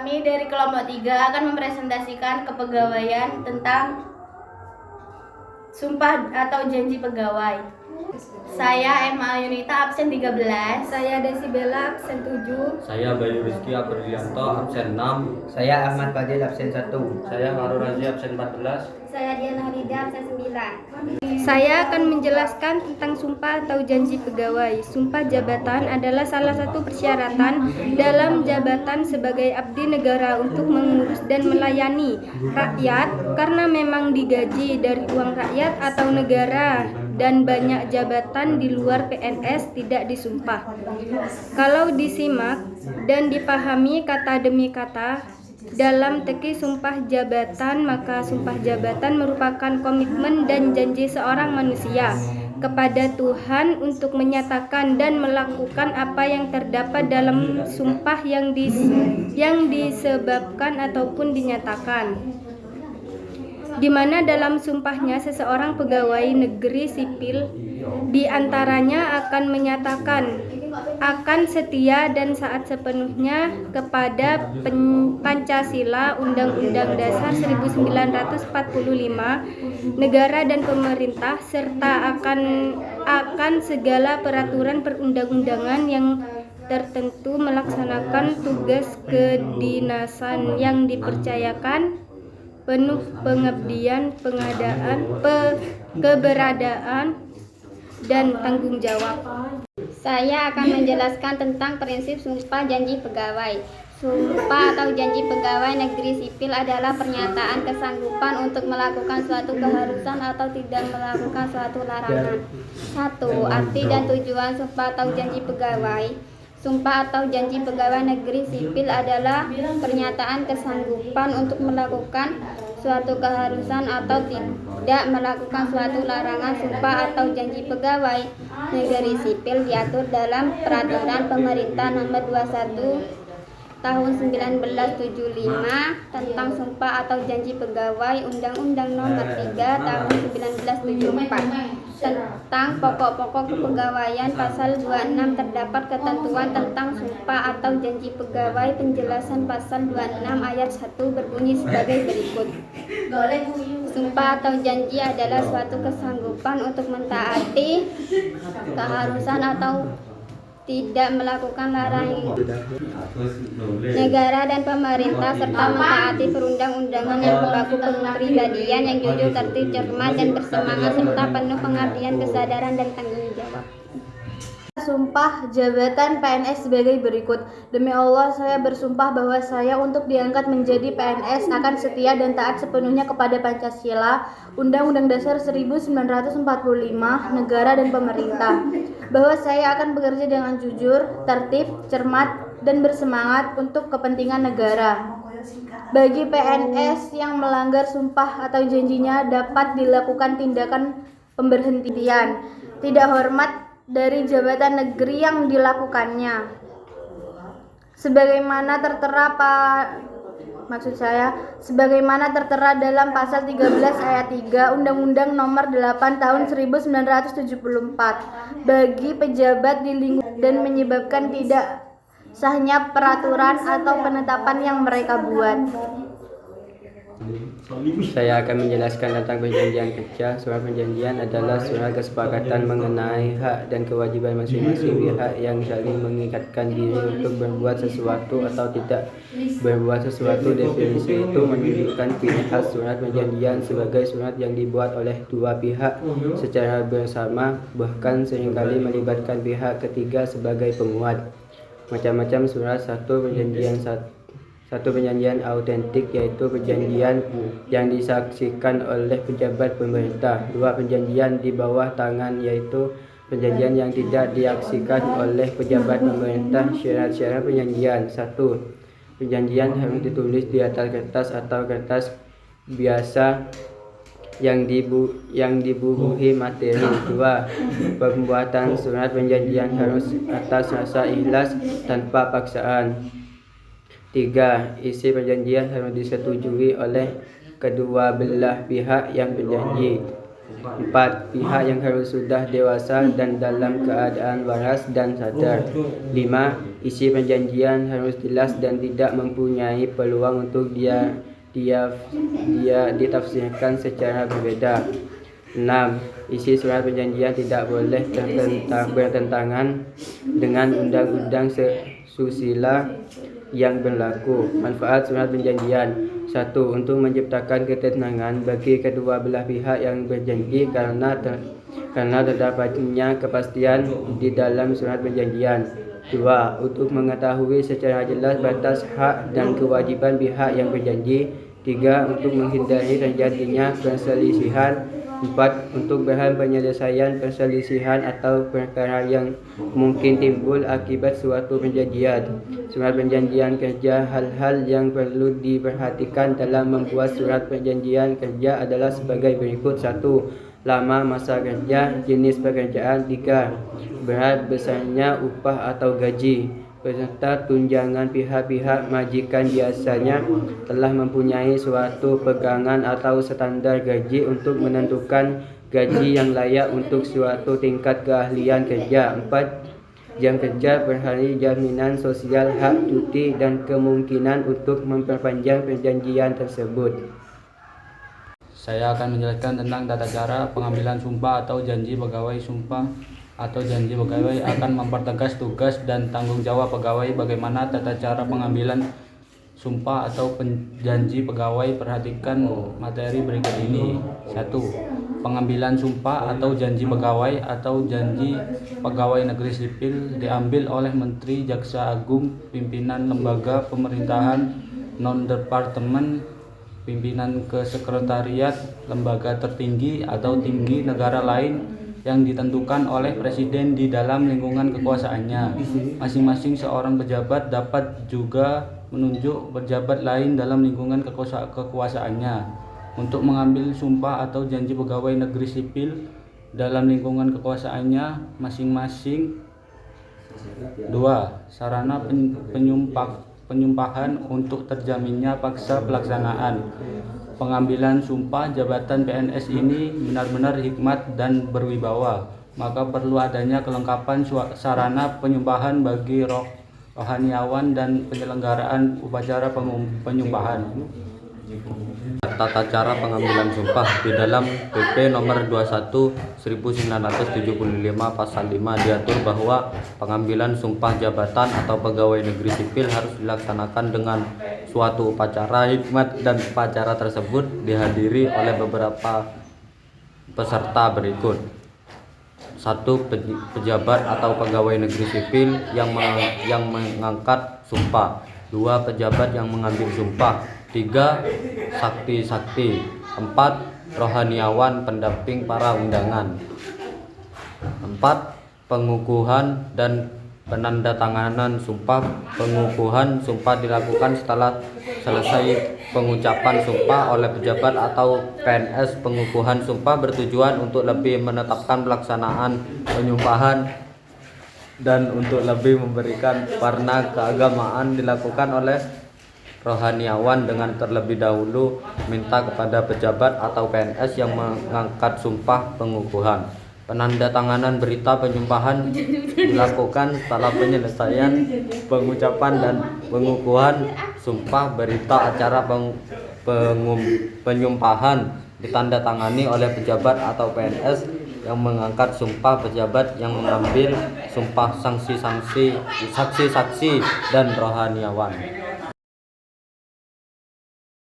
Kami dari kelompok 3 akan mempresentasikan kepegawaian tentang sumpah atau janji pegawai. Saya Emma Yunita absen 13. Saya Desibela absen 7. Saya Bayu Rizky Aprianto absen 6. Saya Ahmad Fadil absen 1. Saya Maru Razi absen 14. Saya Diana Halida absen 9. Saya akan menjelaskan tentang sumpah atau janji pegawai. Sumpah jabatan adalah salah satu persyaratan dalam jabatan sebagai abdi negara untuk mengurus dan melayani rakyat karena memang digaji dari uang rakyat atau negara, dan banyak jabatan di luar PNS tidak disumpah. Kalau disimak dan dipahami kata demi kata dalam teki sumpah jabatan, maka sumpah jabatan merupakan komitmen dan janji seorang manusia kepada Tuhan untuk menyatakan dan melakukan apa yang terdapat dalam sumpah yang disebabkan ataupun dinyatakan, di mana dalam sumpahnya seseorang pegawai negeri sipil diantaranya akan menyatakan akan setia dan taat sepenuhnya kepada Pancasila, Undang-Undang Dasar 1945, negara dan pemerintah, serta akan segala peraturan perundang-undangan yang tertentu, melaksanakan tugas kedinasan yang dipercayakan, penuh pengabdian, keberadaan, dan tanggung jawab. Saya akan menjelaskan tentang prinsip sumpah janji pegawai. Sumpah atau janji pegawai negeri sipil adalah pernyataan kesanggupan untuk melakukan suatu keharusan atau tidak melakukan suatu larangan. 1. Arti dan tujuan sumpah atau janji pegawai. Sumpah atau janji pegawai negeri sipil adalah pernyataan kesanggupan untuk melakukan suatu keharusan atau tidak melakukan suatu larangan. Sumpah atau janji pegawai negeri sipil diatur dalam Peraturan Pemerintah Nomor 21 Tahun 1975 tentang sumpah atau janji pegawai, Undang-Undang Nomor 3 Tahun 1974 tentang pokok-pokok kepegawaian. Pasal 26 terdapat ketentuan tentang sumpah atau janji pegawai. Penjelasan pasal 26 ayat 1 berbunyi sebagai berikut. Sumpah atau janji adalah suatu kesanggupan untuk mentaati keharusan atau tidak melakukan larangan negara dan pemerintah, serta mentaati perundang-undangan yang berlaku, kepribadian yang jujur, tertib, cermat, dan bersemangat, serta penuh pengabdian, kesadaran, dan tanggung jawab. Sumpah jabatan PNS sebagai berikut. Demi Allah, saya bersumpah bahwa saya untuk diangkat menjadi PNS akan setia dan taat sepenuhnya kepada Pancasila, Undang-Undang Dasar 1945, negara dan pemerintah. Bahwa saya akan bekerja dengan jujur, tertib, cermat, dan bersemangat untuk kepentingan negara. Bagi PNS yang melanggar sumpah atau janjinya dapat dilakukan tindakan pemberhentian, tidak hormat dari jabatan negeri yang dilakukannya, sebagaimana tertera dalam pasal 13 ayat 3 Undang-Undang Nomor 8 Tahun 1974 bagi pejabat di lingkungan dan menyebabkan tidak sahnya peraturan atau penetapan yang mereka buat. Saya akan menjelaskan tentang perjanjian kerja. Surat perjanjian adalah surat kesepakatan mengenai hak dan kewajiban masing-masing pihak yang saling mengikatkan diri untuk berbuat sesuatu atau tidak berbuat sesuatu. Definisi itu menunjukkan ciri khas surat perjanjian sebagai surat yang dibuat oleh dua pihak secara bersama, bahkan seringkali melibatkan pihak ketiga sebagai penguat. Macam-macam surat. Satu perjanjian autentik, yaitu perjanjian yang disaksikan oleh pejabat pemerintah. 2. Perjanjian di bawah tangan, yaitu perjanjian yang tidak disaksikan oleh pejabat pemerintah. Syarat-syarat perjanjian. 1. Perjanjian harus ditulis di atas kertas atau kertas biasa yang dibubuhi materi. 2. Pembuatan surat perjanjian harus atas rasa ikhlas tanpa paksaan. 3. Isi perjanjian harus disetujui oleh kedua belah pihak yang berjanji. 4. Pihak yang harus sudah dewasa dan dalam keadaan waras dan sadar. 5. Isi perjanjian harus jelas dan tidak mempunyai peluang untuk ditafsirkan secara berbeda. 6. Isi surat perjanjian tidak boleh bertentangan dengan undang-undang susila yang berlaku. Manfaat surat perjanjian: 1. Untuk menciptakan ketenangan bagi kedua belah pihak yang berjanji karena terdapatnya kepastian di dalam surat perjanjian. 2. Untuk mengetahui secara jelas batas hak dan kewajiban pihak yang berjanji. 3. Untuk menghindari terjadinya perselisihan. 4. Untuk bahan penyelesaian perselisihan atau perkara yang mungkin timbul akibat suatu perjanjian. Surat perjanjian kerja. Hal-hal yang perlu diperhatikan dalam membuat surat perjanjian kerja adalah sebagai berikut. 1. Lama masa kerja, jenis pekerjaan. 3. Berat besarnya upah atau gaji. Beserta tunjangan. Pihak-pihak majikan biasanya telah mempunyai suatu pegangan atau standar gaji untuk menentukan gaji yang layak untuk suatu tingkat keahlian kerja. 4. Jam kerja per hari, jaminan sosial, hak cuti, dan kemungkinan untuk memperpanjang perjanjian tersebut. Saya akan menjelaskan tentang tata cara pengambilan sumpah atau janji pegawai. Sumpah atau janji pegawai akan mempertegas tugas dan tanggung jawab pegawai. Bagaimana tata cara pengambilan sumpah atau janji pegawai? Perhatikan materi berikut ini. 1. Pengambilan sumpah atau janji pegawai atau janji pegawai negeri sipil diambil oleh Menteri, Jaksa Agung, pimpinan lembaga pemerintahan non-departemen, pimpinan kesekretariat, lembaga tertinggi atau tinggi negara lain yang ditentukan oleh Presiden di dalam lingkungan kekuasaannya. Masing-masing seorang pejabat dapat juga menunjuk pejabat lain dalam lingkungan kekuasaannya untuk mengambil sumpah atau janji pegawai negeri sipil dalam lingkungan kekuasaannya masing-masing. 2. Sarana penyumpahan untuk terjaminnya paksa pelaksanaan. Pengambilan sumpah jabatan PNS ini benar-benar hikmat dan berwibawa, maka perlu adanya kelengkapan sarana penyumpahan bagi rohaniawan dan penyelenggaraan upacara penyumpahan. Tata cara pengambilan sumpah di dalam PP nomor 21 1975 pasal 5 diatur bahwa pengambilan sumpah jabatan atau pegawai negeri sipil harus dilaksanakan dengan suatu upacara hikmat, dan upacara tersebut dihadiri oleh beberapa peserta berikut. 1. Pejabat atau pegawai negeri sipil yang mengangkat sumpah. 2. Pejabat yang mengambil sumpah. 3. Sakti-sakti. 4. Rohaniawan pendamping para undangan. 4. Pengukuhan dan penandatanganan sumpah. Pengukuhan sumpah dilakukan setelah selesai pengucapan sumpah oleh pejabat atau PNS. Pengukuhan sumpah bertujuan untuk lebih menetapkan pelaksanaan penyumpahan dan untuk lebih memberikan warna keagamaan dilakukan oleh rohaniawan dengan terlebih dahulu minta kepada pejabat atau PNS yang mengangkat sumpah pengukuhan. Penandatanganan berita penyumpahan dilakukan setelah penyelesaian pengucapan dan pengukuhan sumpah. Berita acara penyumpahan ditandatangani oleh pejabat atau PNS yang mengangkat sumpah, pejabat yang mengambil sumpah, saksi-saksi dan rohaniawan.